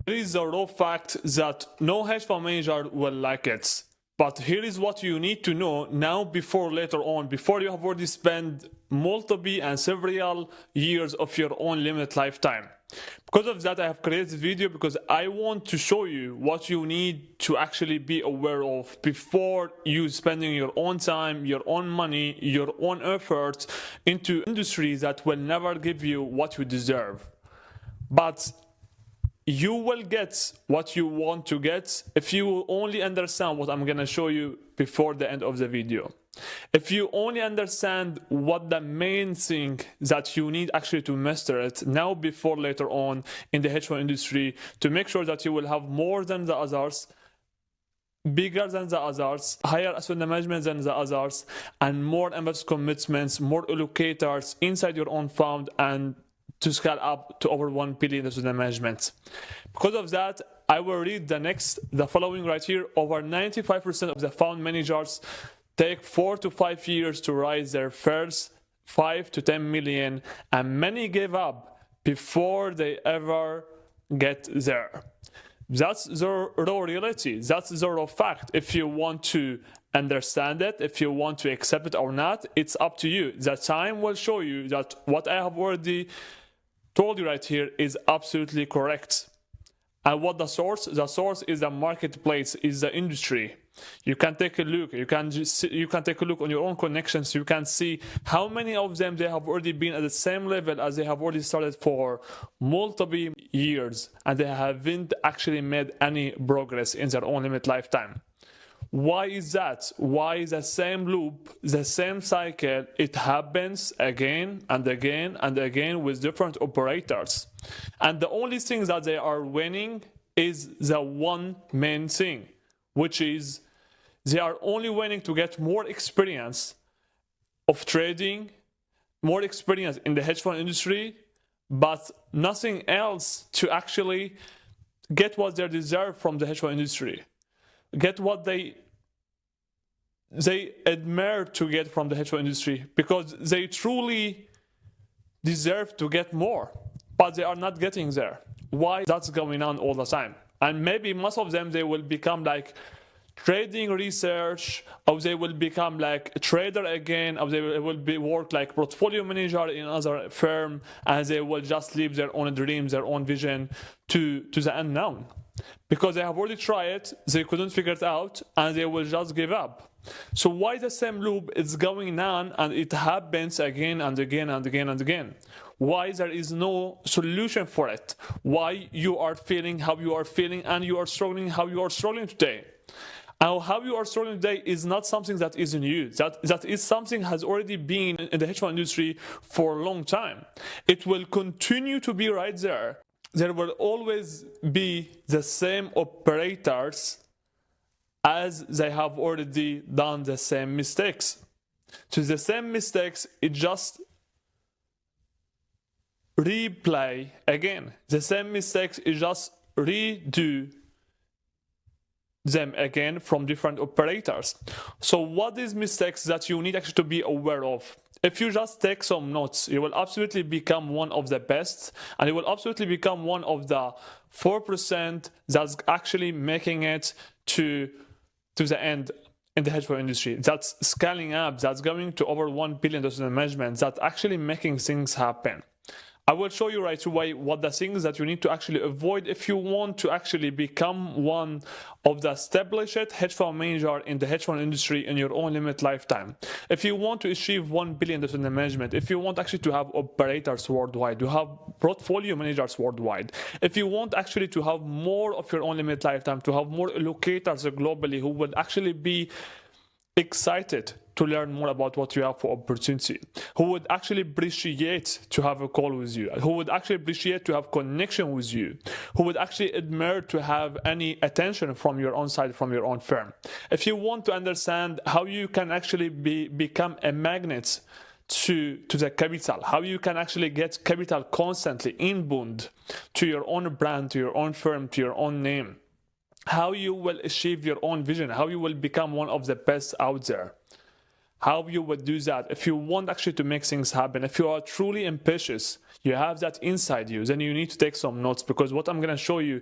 Here is the raw fact that no hedge fund manager will like it. But here is what you need to know now before later on, before you have already spent multiple and several years of your own limit lifetime. Because of that, I have created this video because I want to show you what you need to actually be aware of before you spending your own time, your own money, your own effort into industries that will never give you what you deserve. But you will get what you want to get if you only understand what I'm gonna show you before the end of the video. If you only understand what the main thing that you need actually to master it now before later on in the hedge fund industry to make sure that you will have more than the others, bigger than the others, higher asset management than the others, and more investor commitments, more allocators inside your own fund, and to scale up to over 1 billion asset management. Because of that, I will read the following right here. Over 95% of the fund managers take 4 to 5 years to raise their first 5 to 10 million, and many give up before they ever get there. That's the raw reality. That's the raw fact. If you want to understand it, if you want to accept it or not, it's up to you. The time will show you that what I have already told you right here is absolutely correct. And what the source? The source is the marketplace, is the industry. You can take a look. You can take a look on your own connections. You can see how many of them they have already been at the same level as they have already started for multiple years, and they haven't actually made any progress in their own limit lifetime. Why is that? Why is the same loop, the same cycle? It happens again and again and again with different operators. And the only thing that they are winning is the one main thing, which is they are only winning to get more experience of trading, more experience in the hedge fund industry, but nothing else to actually get what they deserve from the hedge fund industry. Get what they admire to get from the hedge fund industry, because they truly deserve to get more, but they are not getting there. Why? That's going on all the time. And maybe most of them, they will become like trading research, or they will become like a trader again, or they will work like portfolio manager in another firm, and they will just live their own dreams, their own vision to the unknown. Because they have already tried it, they couldn't figure it out, and they will just give up. So why the same loop is going on, and it happens again and again and again and again? Why there is no solution for it? Why you are feeling how you are feeling, and you are struggling how you are struggling today? And how you are struggling today is not something that is new. That is something has already been in the hedge fund industry for a long time. It will continue to be right there. There will always be the same operators as they have already done the same mistakes. So the same mistakes, it just replay again. The same mistakes, it just redo them again from different operators. So what is mistakes that you need actually to be aware of? If you just take some notes, you will absolutely become one of the best, and you will absolutely become one of the 4% that's actually making it to the end in the hedge fund industry. That's scaling up, that's going to over 1 billion in management, that's actually making things happen. I will show you right away what the things that you need to actually avoid if you want to actually become one of the established hedge fund manager in the hedge fund industry in your own limit lifetime. If you want to achieve 1 billion in the management, if you want actually to have operators worldwide, to have portfolio managers worldwide, if you want actually to have more of your own limit lifetime, to have more allocators globally who would actually be excited to learn more about what you have for opportunity, who would actually appreciate to have a call with you, who would actually appreciate to have connection with you, who would actually admire to have any attention from your own side, from your own firm. If you want to understand how you can actually become a magnet to the capital, how you can actually get capital constantly inbound to your own brand, to your own firm, to your own name, how you will achieve your own vision, how you will become one of the best out there, how you would do that. If you want actually to make things happen, if you are truly ambitious, you have that inside you, then you need to take some notes, because what I'm going to show you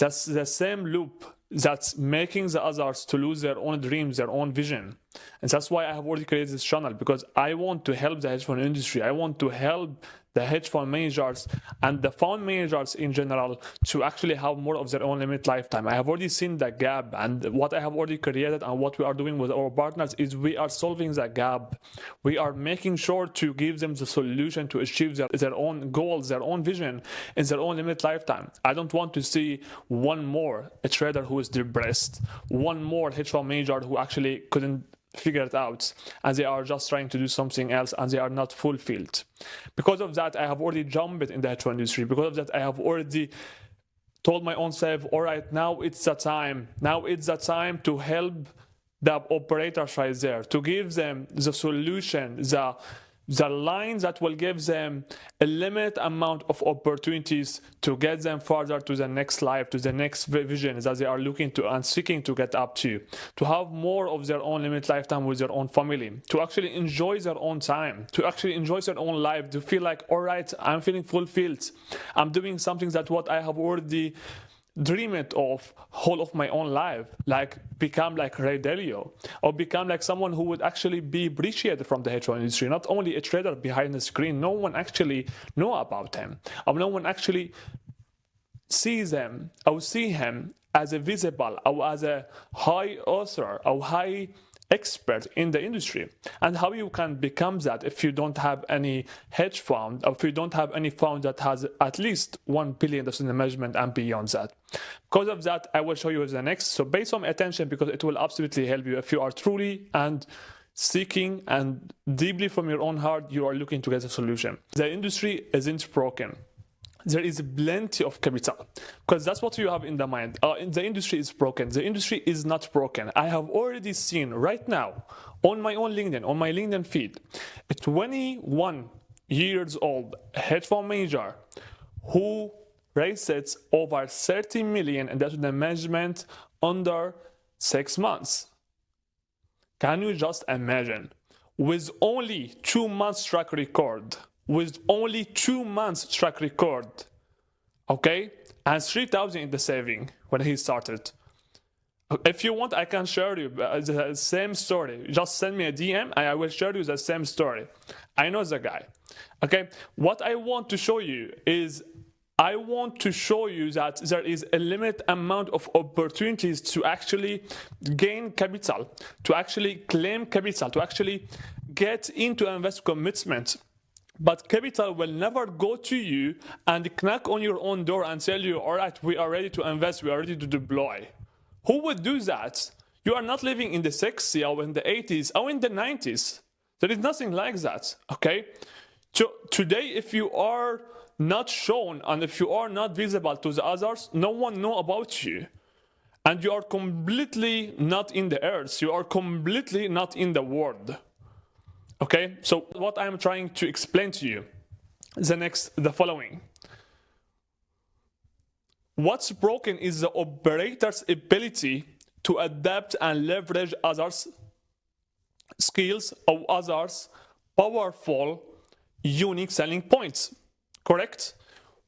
That's the same loop that's making the others to lose their own dreams, their own vision. And that's why I have already created this channel, because I want to help the hedge fund industry. I want to help the hedge fund managers and the fund managers in general to actually have more of their own limit lifetime. I have already seen the gap, and what I have already created and what we are doing with our partners is we are solving the gap. We are making sure to give them the solution to achieve their own goals, their own vision in their own limit lifetime. I don't want to see one more a trader who is depressed, one more hedge fund manager who actually couldn't figure it out and they are just trying to do something else and they are not fulfilled. Because of that, I have already jumped in the hedge fund industry. Because of that, I have already told my own self, all right, now it's the time. Now it's the time to help the operators right there, to give them the solution, the line that will give them a limited amount of opportunities to get them further to the next life, to the next vision that they are looking to and seeking to get up to have more of their own limit lifetime with their own family, to actually enjoy their own time, to actually enjoy their own life, to feel like, all right, I'm feeling fulfilled. I'm doing something that what I have already dreamed of whole of my own life, like become like Ray Dalio, or become like someone who would actually be appreciated from the hedge fund industry, not only a trader behind the screen. No one actually know about him, or no one actually sees them or see him as a visible or as a high author or high expert in the industry. And how you can become that if you don't have any hedge fund, or if you don't have any fund that has at least $1 billion in management and beyond that. Because of that, I will show you the next. So pay some attention, because it will absolutely help you if you are truly and seeking and deeply from your own heart, you are looking to get a solution. The industry isn't broken. There is plenty of capital, because that's what you have in the mind. The industry is broken. The industry is not broken. I have already seen right now on my own LinkedIn, on my LinkedIn feed, a 21 years old hedge fund manager who raises over 30 million in the management under 6 months. Can you just imagine? With only 2 months track record. With only 2 months track record, okay, and 3,000 in the saving when he started. If you want, I can share you the same story. Just send me a DM and I will share you the same story. I know the guy. Okay, what I want to show you is I want to show you that there is a limited amount of opportunities to actually gain capital, to actually claim capital, to actually get into invest commitment. But capital will never go to you and knock on your own door and tell you, all right, we are ready to invest, we are ready to deploy. Who would do that? You are not living in the 60s or in the 80s or in the 90s. There is nothing like that, okay? So today, if you are not shown and if you are not visible to the others, no one knows about you. And you are completely not in the earth. You are completely not in the world. Okay, so what I'm trying to explain to you, the following. What's broken is the operator's ability to adapt and leverage others' skills or others' powerful, unique selling points. Correct?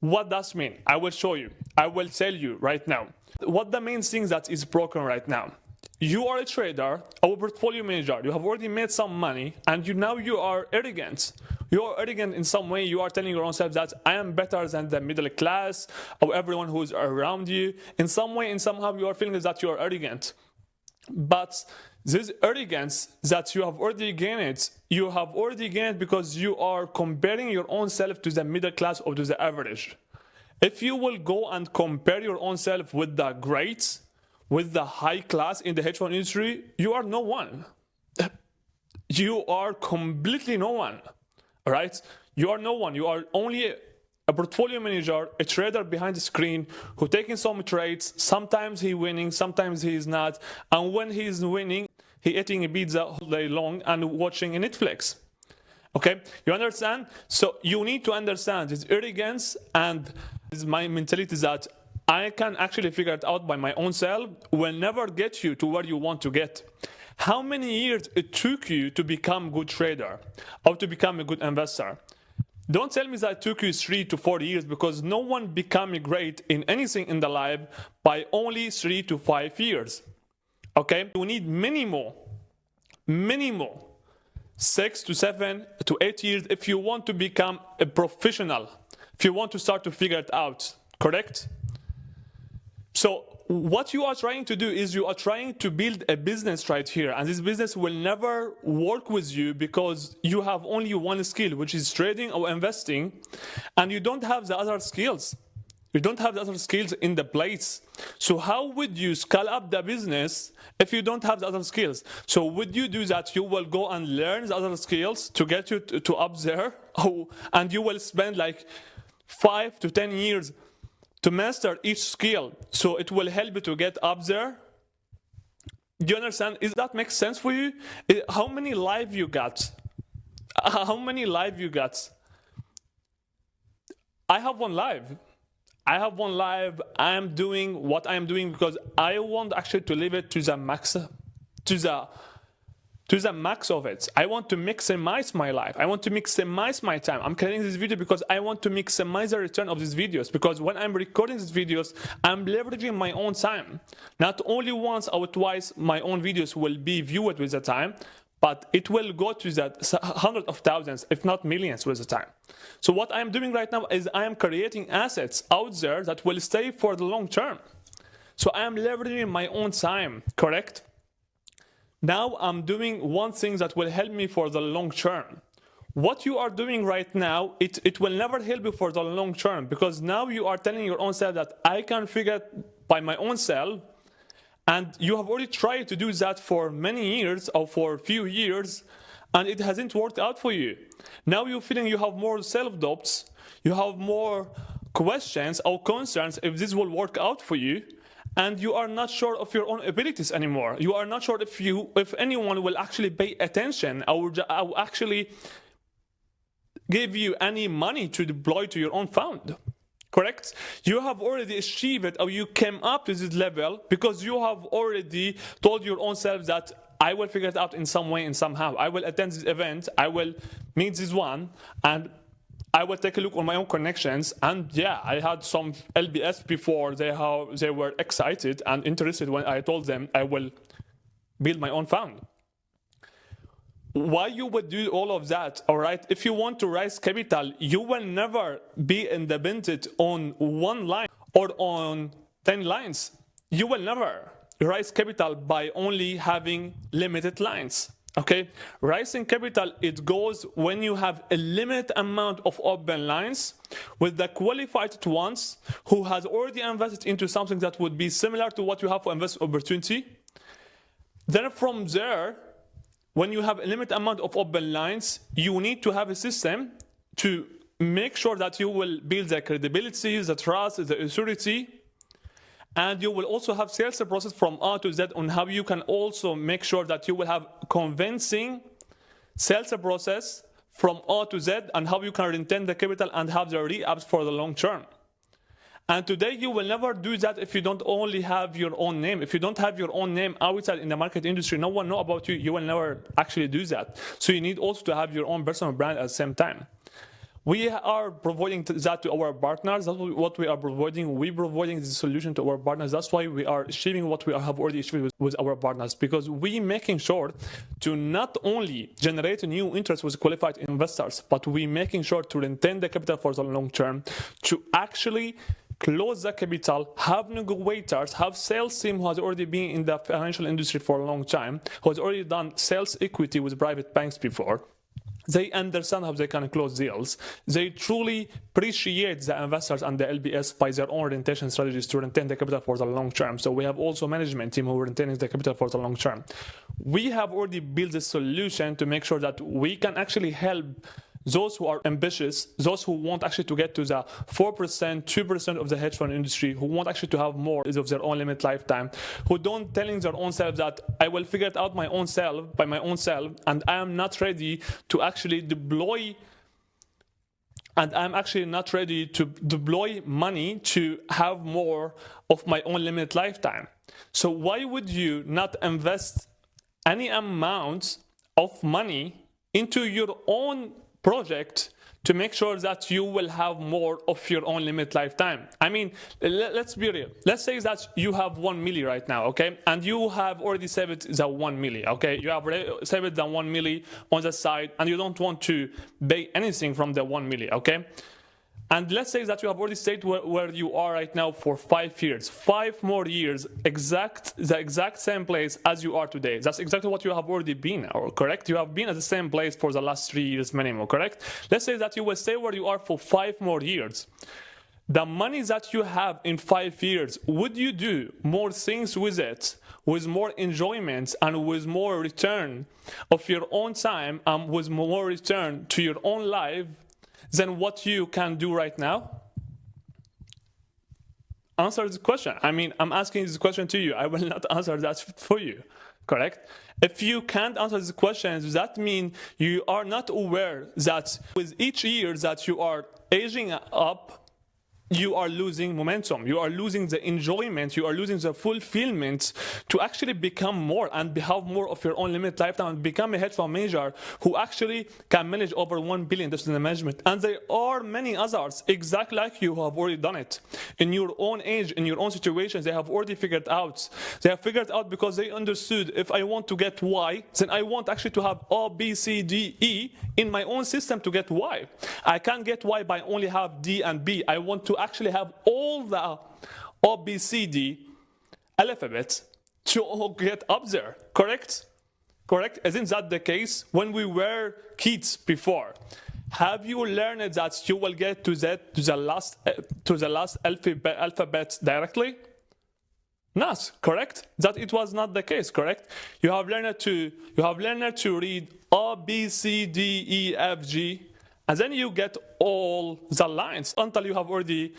What does mean? I will show you. I will tell you right now. What the main thing that is broken right now. You are a trader, a portfolio manager, you have already made some money, and now you are arrogant. You are arrogant in some way. You are telling your own self that I am better than the middle class or everyone who is around you. In some way, in somehow, you are feeling that you are arrogant. But this arrogance that you have already gained because you are comparing your own self to the middle class or to the average. If you will go and compare your own self with the greats, with the high class in the hedge fund industry, you are no one. You are completely no one, all right? You are no one. You are only a portfolio manager, a trader behind the screen who taking some trades. Sometimes he winning, sometimes he is not. And when he is winning, he eating a pizza all day long and watching a Netflix. Okay, you understand? So you need to understand this arrogance and this my mentality that I can actually figure it out by my own self will never get you to where you want to get. How many years it took you to become a good trader or to become a good investor? Don't tell me that it took you 3 to 4 years, because no one becoming great in anything in the life by only 3 to 5 years. Okay, you need minimum 6 to 7 to 8 years if you want to become a professional, if you want to start to figure it out, correct? So what you are trying to do is you are trying to build a business right here, and this business will never work with you because you have only one skill, which is trading or investing, and you don't have the other skills. You don't have the other skills in the place. So how would you scale up the business if you don't have the other skills? So would you do that? You will go and learn the other skills to get you to up there, and you will spend like 5 to 10 years to master each skill, so it will help you to get up there. Do you understand? Is that make sense for you? How many live you got? How many live you got? I have one live. I am doing what I am doing because I want actually to leave it to the max, to the max of it. I want to maximize my life. I want to maximize my time. I'm creating this video because I want to maximize the return of these videos, because when I'm recording these videos, I'm leveraging my own time. Not only once or twice my own videos will be viewed with the time, but it will go to that hundreds of thousands, if not millions with the time. So what I'm doing right now is I am creating assets out there that will stay for the long term. So I am leveraging my own time, correct? Now I'm doing one thing that will help me for the long term. What you are doing right now, it will never help you for the long term, because now you are telling your own self that I can figure it by my own self, and you have already tried to do that for many years or for a few years, and it hasn't worked out for you. Now you're feeling you have more self-doubts, you have more questions or concerns if this will work out for you, and you are not sure of your own abilities anymore. You are not sure if anyone will actually pay attention or actually give you any money to deploy to your own fund. Correct? You have already achieved it, or you came up to this level because you have already told your own self that I will figure it out in some way and somehow. I will attend this event, I will meet this one, and I will take a look on my own connections. And yeah, I had some LBS before. They were excited and interested when I told them I will build my own fund. Why you would do all of that, all right? If you want to raise capital, you will never be independent on one line or on 10 lines. You will never raise capital by only having limited lines, okay? Raising capital, it goes when you have a limited amount of open lines with the qualified ones who has already invested into something that would be similar to what you have for investment opportunity. Then from there, when you have a limited amount of open lines, you need to have a system to make sure that you will build the credibility, the trust, the authority, and you will also have sales process from A to Z on how you can also make sure that you will have convincing sales process from A to Z, and how you can retain the capital and have the re-ups for the long term. And today you will never do that if you don't only have your own name. If you don't have your own name outside in the market industry, no one know about you, you will never actually do that. So you need also to have your own personal brand at the same time. We are providing that to our partners. That's what we are providing. We're providing the solution to our partners. That's why we are achieving what we have already achieved with our partners, because we're making sure to not only generate new interest with qualified investors, but we're making sure to retain the capital for the long term, to actually close the capital, have negotiators, have sales team who has already been in the financial industry for a long time, who has already done sales equity with private banks before. They understand how they can close deals. They truly appreciate the investors and the LBS by their own retention strategies to retain the capital for the long term. So we have also management team who are retaining the capital for the long term. We have already built a solution to make sure that we can actually help those who are ambitious, those who want actually to get to the 4%, 2% of the hedge fund industry, who want actually to have more of their own limit lifetime, who don't telling their own self that I will figure it out my own self, by my own self, and I am not ready to actually deploy, and I'm actually not ready to deploy money to have more of my own limit lifetime. So why would you not invest any amount of money into your own project to make sure that you will have more of your own limit lifetime. I mean, let's be real. Let's say that you have 1 milli right now, okay? And you have already saved the 1 milli, okay? You have saved the 1 milli on the side and you don't want to pay anything from the 1 milli, okay? And let's say that you have already stayed where you are right now for 5 years. 5 more years, the exact same place as you are today. That's exactly what you have already been, correct? You have been at the same place for the last 3 years minimum, correct? Let's say that you will stay where you are for 5 more years. The money that you have in 5 years, would you do more things with it, with more enjoyment and with more return of your own time and with more return to your own life than what you can do right now? Answer the question. I mean, I'm asking this question to you. I will not answer that for you, correct? If you can't answer the questions, that means you are not aware that with each year that you are aging up, you are losing momentum, you are losing the enjoyment, you are losing the fulfillment to actually become more and have more of your own limit lifetime and become a hedge fund manager who actually can manage over $1 billion in the management. And there are many others exactly like you who have already done it. In your own age, in your own situations, they have already figured out. They have figured out because they understood if I want to get Y, then I want actually to have A, B, C, D, E in my own system to get Y. I can't get Y by only have D and B. I want to actually have all the A, B, C, D alphabet to get up there, correct? Correct? Isn't that the case? When we were kids before, have you learned that you will get to the last alphabet directly? Not correct. That it was not the case, correct? You have learned to read A, B, C, D, E, F, G, and then you get all the lines until you have already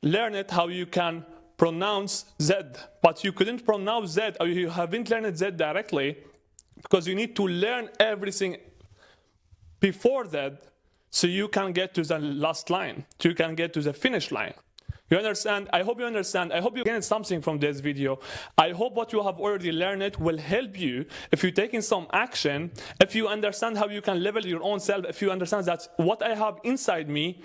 learned how you can pronounce Z. But you couldn't pronounce Z, or you haven't learned Z directly because you need to learn everything before that so you can get to the last line, so you can get to the finish line. You understand? I hope you understand. I hope you gained something from this video. I hope what you have already learned will help you if you're taking some action, if you understand how you can level your own self, if you understand that what I have inside me,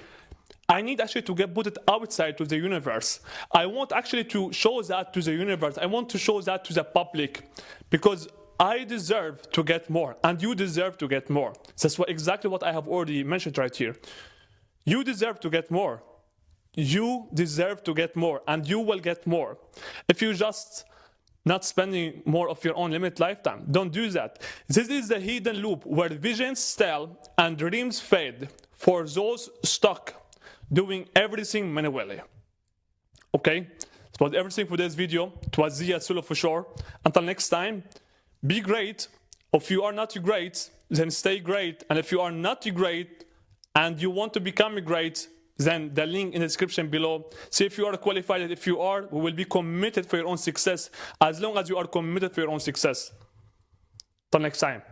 I need actually to put it outside to the universe. I want actually to show that to the universe. I want to show that to the public because I deserve to get more and you deserve to get more. That's exactly what I have already mentioned right here. You deserve to get more. You deserve to get more and you will get more. If you just not spending more of your own limit lifetime, don't do that. This is the hidden loop where visions stall and dreams fade for those stuck doing everything manually. Okay, that was everything for this video. It was Ziad Sulu for sure. Until next time, be great. If you are not great, then stay great. And if you are not great and you want to become great, then the link in the description below. See if you are qualified. If you are, we will be committed for your own success as long as you are committed for your own success. Till next time.